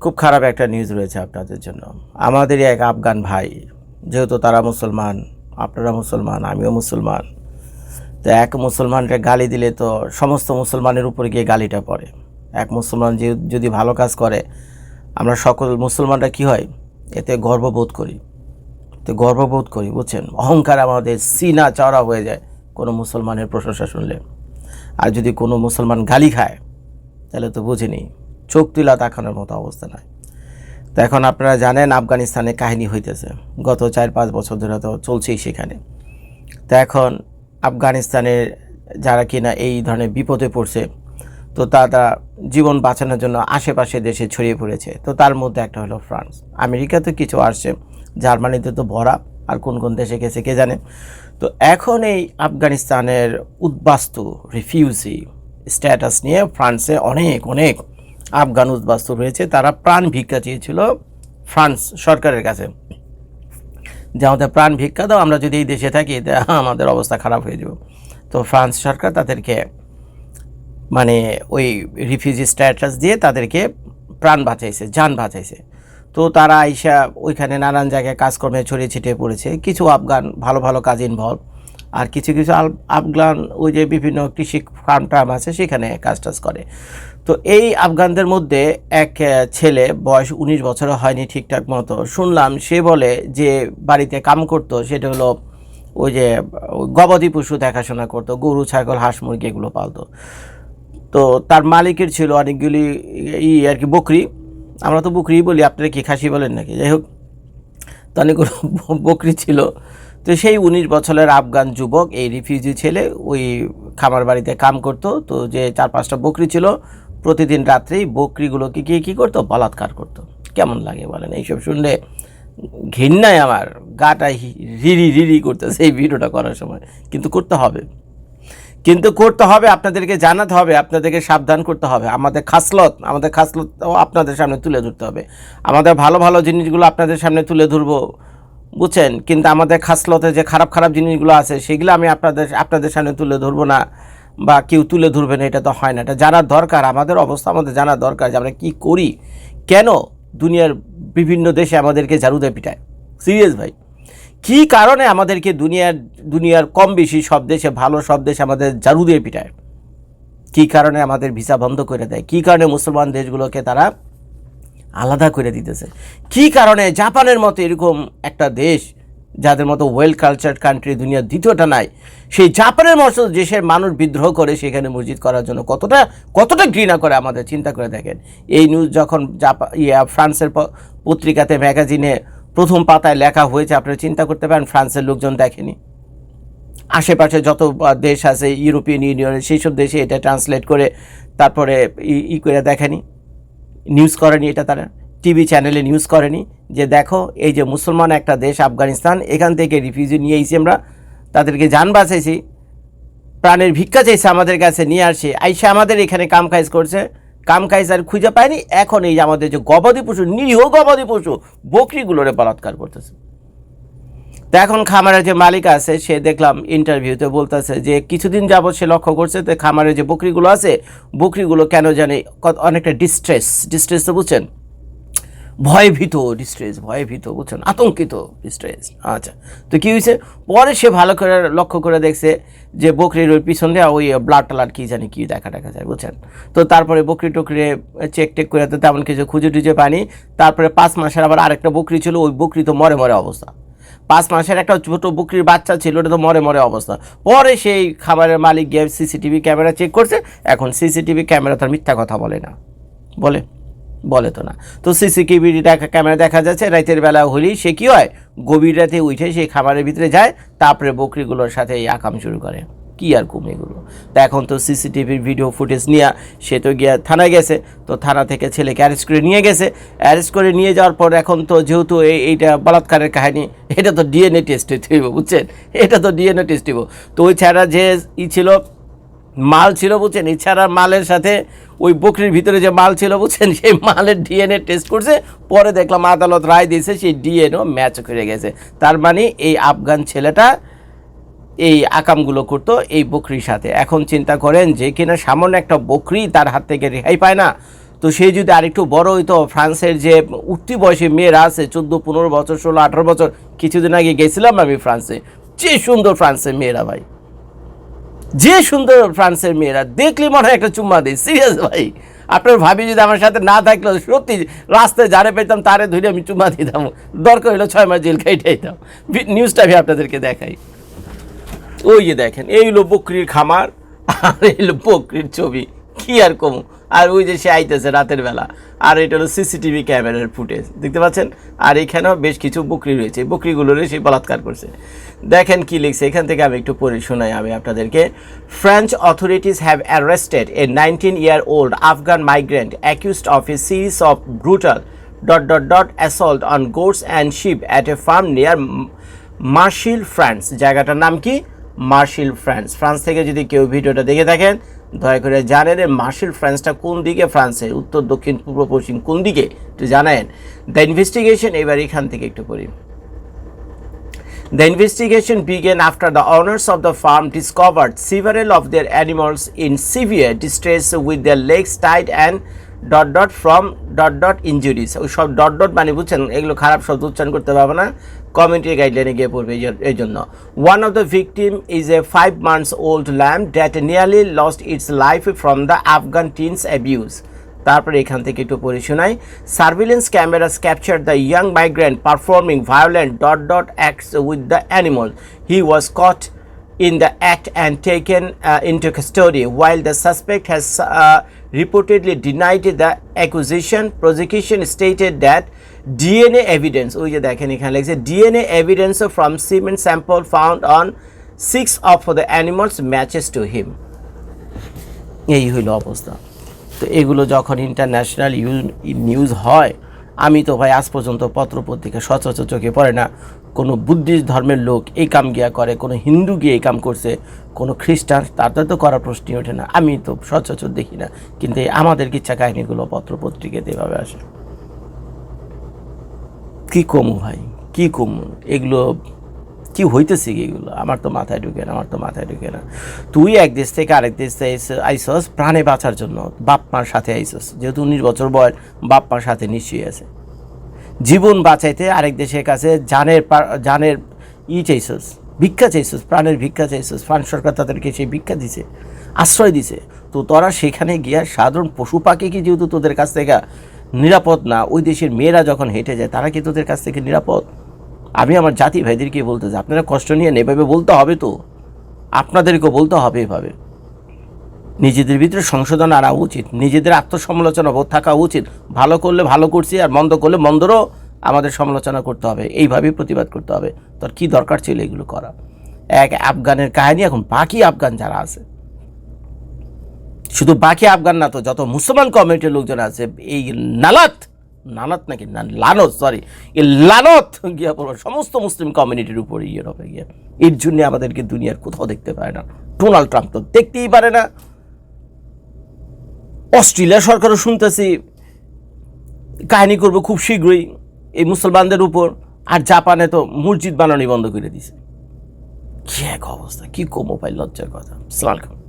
খুব খারাপ একটা নিউজ রয়েছে আপনাদের জন্য। আমাদেরই এক আফগান ভাই, যেহেতু তারা মুসলমান, আপনারা মুসলমান, আমিও মুসলমান, তো এক মুসলমানকে গালি দিলে তো সমস্ত মুসলমানের উপরে গিয়ে গালিটা পড়ে। এক মুসলমান যদি ভালো কাজ করে, আমরা সকল মুসলমানরা কি হয়, এতে গর্ববোধ করি, বুঝছেন। অহংকার আমাদের সিনা চওড়া হয়ে যায় কোনো মুসলমানের প্রশংসা শুনলে। আর যদি কোনো মুসলমান গালি খায় তাহলে তো বুঝিনি, চোখ তুলা তাকানোর মতো অবস্থা নয়। তো এখন আপনারা জানেন আফগানিস্তানে কাহিনী হইতেছে, গত 4-5 বছর ধরে তো চলছেই সেখানে। তো এখন আফগানিস্তানের যারা কিনা এই ধরনের বিপদে পড়ছে, তো তারা জীবন বাঁচানোর জন্য আশেপাশে দেশে ছড়িয়ে পড়েছে। তো তার মধ্যে একটা হলো ফ্রান্স, আমেরিকাতে কিছু আসছে, জার্মানিতে তো ভরা, আর কোন কোন দেশে গেছে কে জানে। তো এখন এই আফগানিস্তানের উদ্বাস্তু রিফিউজি স্ট্যাটাস নিয়ে ফ্রান্সে অনেক অনেক আফগান উদ্বাস্তু রয়েছে। তারা প্রাণ ভিক্ষা চেয়েছিল ফ্রান্স সরকারের কাছে, যে আমাদের প্রাণ ভিক্ষা দাও, আমরা যদি এই দেশে থাকি আমাদের অবস্থা খারাপ হয়ে যাব। তো ফ্রান্স সরকার তাদেরকে মানে ওই রিফিউজি স্ট্যাটাস দিয়ে তাদেরকে প্রাণ বাঁচাইছে, যান বাঁচাইছে। তো তারা আইসা ওইখানে নানান জায়গায় কাজকর্মে ছড়িয়ে ছিটিয়ে পড়েছে। কিছু আফগান ভালো ভালো কাজ ইনভলভ, আর কিছু কিছু আফগান ওই যে বিভিন্ন কৃষি ফার্ম টার্ম আছে সেখানে কাজ টাজ করে। তো এই আফগানদের মধ্যে এক ছেলে, বয়স 19 বছরও হয়নি ঠিকঠাক মতো, শুনলাম সে বলে যে বাড়িতে কাম করতো, সেটা হলো ওই যে গবাদি পশু দেখাশোনা করতো, গরু ছাগল হাঁস মুরগি এগুলো পালতো। তো তার মালিকের ছিল অনেকগুলি আর কি বকরি, আমরা তো বকরি বলি, আপনারা কি খাসি বলেন নাকি, যাই হোক, তো অনেকগুলো বকরি ছিল। তো সেই 19 বছরের আফগান যুবক, এই রিফিউজি ছেলে, ওই খামার বাড়িতে কাম করতো। তো যে 4-5টা বকরি ছিল, প্রতিদিন রাত্রেই বকরিগুলোকে গিয়ে কী করতো, বলাৎকার করতো। কেমন লাগে বলেন? এইসব শুনলে ঘৃণায় আমার গাটা রিরি রিরি করতেছে এই ভিডিওটা করার সময়। কিন্তু করতে হবে, আপনাদেরকে জানাতে হবে, আপনাদেরকে সাবধান করতে হবে। আমাদের খাসলত আপনাদের সামনে তুলে ধরতে হবে। আমাদের ভালো ভালো জিনিসগুলো আপনাদের সামনে তুলে ধরবো, বুঝছেন, কিন্তু আমাদের খাসলতে যে খারাপ খারাপ জিনিসগুলো আছে সেগুলো আমি আপনাদের সামনে তুলে ধরবো না, বা কেউ তুলে ধরবে না, এটা তো হয় না। এটা জানার দরকার, আমাদের অবস্থা আমাদের জানার দরকার যে আমরা কী করি, কেন দুনিয়ার বিভিন্ন দেশে আমাদেরকে ঝাড়ুদে পিটায়। সিরিয়াস ভাই, কী কারণে আমাদেরকে দুনিয়ার কম বেশি সব দেশে, ভালো সব দেশে আমাদের ঝাড়ু দিয়ে পিটায়? কী কারণে আমাদের ভিসা বন্ধ করে দেয়? কী কারণে মুসলমান দেশগুলোকে তারা আলাদা করে দিতেছে? কী কারণে জাপানের মতো এরকম একটা দেশ, যাদের মতো ওয়েল কালচার্ড কান্ট্রি দুনিয়ার দ্বিতীয়টা নাই, সেই জাপানের মতো দেশের মানুষ বিদ্রোহ করে সেখানে মসজিদ করার জন্য কতটা ঘৃণা করে আমাদের, চিন্তা করে দেখেন। এই নিউজ যখন ফ্রান্সের পত্রিকাতে, ম্যাগাজিনে প্রথম পাতায় লেখা হয়েছে, আপনারা চিন্তা করতে পারেন ফ্রান্সের লোকজন দেখেনি। আশেপাশে যত দেশ আছে ইউরোপিয়ান ইউনিয়নের, সেই সব দেশে এটা ট্রান্সলেট করে তারপরে করে দেখেনি, নিউজ করেনি। এটা তারা টিভি চ্যানেলে নিউজ করেনি যে দেখো এই যে মুসলমান একটা দেশ আফগানিস্তান, এখান থেকে রিফিউজি নিয়ে এসেছি আমরা, তাদেরকে জান বাঁচাইছি, প্রাণের ভিক্ষা চাইছে আমাদের কাছে, নিয়ে আসে আইসা আমাদের এখানে কাম কাজ করছে, কাম কাজ আর খুঁজে পায়নি। এখন এই যে আমাদের যে গবাদি পশু, নিরীহ গবাদি পশু বকরিগুলোরে বলাৎকার করতেছে। তো এখন খামারের যে মালিক আছে, সে দেখলাম ইন্টারভিউতে বলতেছে যে কিছুদিন যাবৎ সে লক্ষ্য করছে তো খামারের যে বকরিগুলো আছে, বকরিগুলো কেন জানে অনেকটা ডিস্ট্রেস তো বুঝছেন, ভয়ভীত, বুঝছেন, আতঙ্কিত, ডিস্ট্রেস। আচ্ছা, তো কী হয়েছে পরে সে ভালো করে লক্ষ্য করে দেখছে যে বকরির ওই পিছন দিয়ে ওই ব্লাড টালার কী জানি কী দেখা যায়, বুঝছেন। তো তারপরে বকরি টকরি চেক করে তো তেমন কিছু খুঁজে টুজে পায়নি। তারপরে 5 মাসের আবার আরেকটা বকরি ছিল, ওই বকরি তো মরে অবস্থা। 5 মাসের একটা ছোটো বকরির বাচ্চা ছিল, ওটা তো মরে অবস্থা। পরে সেই খাবারের মালিক গিয়ে সিসিটিভি ক্যামেরা চেক করছে। এখন সিসিটিভি ক্যামেরা তার মিথ্যা কথা বলে না, বলে তো না। তো সিসিটিভি ক্যামেরা দেখা যাচ্ছে রাতের বেলা হলেই সে কী হয়, গভীর রাতে উঠে সেই খাবারের ভিতরে যায়, তারপরে বকরিগুলোর সাথে এই আকাম শুরু করে। কী আর এগুলো। তা এখন তো সিসিটিভির ভিডিও ফুটেজ নিয়ে সে তো গিয়ে থানায় গেছে। তো থানা থেকে ছেলেকে অ্যারেস্ট করে নিয়ে যাওয়ার পর এখন তো যেহেতু এইটা বলাৎকারের কাহিনী, এটা তো ডিএনএ টেস্ট হইব, বুঝছেন, তো ওই ছাড়া যে ছিল মাল ছিল, বুঝছেন, এছাড়া মালের সাথে ওই বকরির ভিতরে যে মাল ছিল, বুঝছেন, সেই মালের ডিএনএ টেস্ট করছে। পরে দেখলাম আদালত রায় দিয়েছে সেই ডিএনএও ম্যাচ করে গেছে। তার মানে এই আফগান ছেলেটা এই আকামগুলো করতো এই বকরির সাথে। এখন চিন্তা করেন যে কিনা সামান্য একটা বকরি তার হাত থেকে রেহাই পায় না, তো সেই যদি আরেকটু বড় হইতো, ফ্রান্সের যে উঠতি বয়সী মেয়েরা আছে 14-15 বছর, 16-18 বছর, কিছুদিন আগে গেছিলাম আমি ফ্রান্সে, যে সুন্দর ফ্রান্সের মেয়েরা ভাই, যে সুন্দর ফ্রান্সের মেয়েরা, দেখলে মনে হয় একটা চুম্মা দিই, সিরিয়াস ভাই। আপনার ভাবি যদি আমার সাথে না থাকলো, সত্যি রাস্তায় যারে পেতাম তারে ধরে আমি চুম্মা দিতাম, দরকার হলো 6 মাস জেল খাইটাইতাম। নিউজটা আমি আপনাদেরকে দেখাই। ওই যে দেখেন, এই হলো বকরির খামার, আর এই হলো বকরির ছবি, কি আর কমু। আর ওই যে সে আইতেছে রাতের বেলা, আর এটা হলো সিসিটিভি ক্যামেরার ফুটেজ, দেখতে পাচ্ছেন। আর এখানেও বেশ কিছু বকরি রয়েছে, বকরিগুলোরে সে বলাৎকার করছে। দেখেন কি লিখছে, এখান থেকে আমি একটু পড়ে শোনাই আমি আপনাদেরকে। French authorities have arrested a 19-year-old Afghan migrant accused of a series of brutal assault on goats and sheep at a farm near Marseille, France. জায়গাটার নাম কি? মার্শিল, ফ্রান্স। ফ্রান্স থেকে যদি কেউ ভিডিওটা দেখে থাকেন, দয়া করে জানেন মার্শিল ফ্রান্সটা কোন দিকে, ফ্রান্সের উত্তর, দক্ষিণ, পূর্ব, পশ্চিম কোন দিকে একটু জানেন। দ্য ইনভেস্টিগেশন, এবার এখান থেকে একটু পড়ি। The investigation began after the owners of the farm discovered several of their animals in severe distress with their legs tied and from injuries. ওই সব মানে বুঝছেন, এগুলো খারাপ শব্দ উচ্চারণ করতে পারবো না, কমিউনিটি গাইডলাইনে গিয়ে পড়বে এই জন্য। One of the victim is a 5-month-old lamb that nearly lost its life from the Afghan teens' abuse. তারপরে এখান থেকে একটু পড়ে শোনাই। Surveillance cameras capture the young migrant performing violent acts with the animal. He was caught in the act and taken into custody. While the suspect has reportedly denied the accusation, prosecution stated that DNA evidence, ওই যে দেখেন এখানে লেখছে DNA evidence from semen sample found on 6 of the animals matches to him. এই হইল অবস্থা। তো এগুলো যখন ইন্টারন্যাশনাল নিউজ হয়, আমি তো ভাই আজ পর্যন্ত পত্রপত্রিকা সচরাচর চোখে পড়ে না কোনো বুদ্ধিস্ট ধর্মের লোক এই কাম গিয়া করে, কোনো হিন্দু গিয়ে এই কাম করছে, কোনো খ্রিস্টান, তাদের তো করার প্রশ্নই ওঠে না, আমি তো সচরাচর দেখি না। কিন্তু আমাদের কিচ্ছা কাহিনীগুলো পত্রপত্রিকাতে এভাবে আসে। কী কমু ভাই, কী কমু, এগুলো কি হইতেছে কি এগুলো, আমার তো মাথায় ঢুকে না। তুই এক দেশ থেকে আরেক দেশে আইসস প্রাণে বাঁচার জন্য, বাপ মার সাথে আইসস, যেহেতু 19 বছর বয়স, বাপ মার সাথে নিশ্চয়ই আছে। জীবন বাঁচাইতে আরেক দেশের কাছে জানের চাইছস, ভিক্ষা চাইছস, প্রাণের ভিক্ষা চাইছস। ফ্রান্স সরকার তাদেরকে সেই ভিক্ষা দিছে, আশ্রয় দিছে। তো তোরা সেখানে গিয়া সাধারণ পশু পাখি কি যেহেতু তোদের কাছ থেকে নিরাপদ না, ওই দেশের মেয়েরা যখন হেঁটে যায় তারা কি তোদের কাছ থেকে নিরাপদ? আমি আমার জাতি ভাইদেরকে বলতে চাই, আপনারা কষ্ট নিয়ে এভাবে বলতে হবে, তো আপনাদেরকেও বলতে হবে এভাবে। নিজেদের ভিতরে সংশোধন আনা উচিত, নিজেদের আত্মসমালোচনা বোধ থাকা উচিত। ভালো করলে ভালো করছি, আর মন্দ করলে মন্দরও আমাদের সমালোচনা করতে হবে, এইভাবেই প্রতিবাদ করতে হবে। তোর কী দরকার ছিল এগুলো করা? এক আফগানের কাহিনী, এখন বাকি আফগান যারা আছে, শুধু বাকি আফগান না, তো যত মুসলমান কমিউনিটির লোকজন আছে, এই লানত গিয়া পড়ো সমস্ত মুসলিম কমিউনিটির উপরে ইউরোপে গিয়ে। এর জন্য আমাদেরকে দুনিয়ার কোথাও দেখতে পায় না। ডোনাল্ড ট্রাম্প তো দেখতেই পারে না। অস্ট্রেলিয়া সরকারও শুনতেছি কাহিনী করবো খুব শীঘ্রই এই মুসলমানদের উপর। আর জাপানে তো মসজিদ বানানোই বন্ধ করে দিছে। কি এক অবস্থা, কি কমো পাই, লজ্জার কথা। আসসালামু আলাইকুম।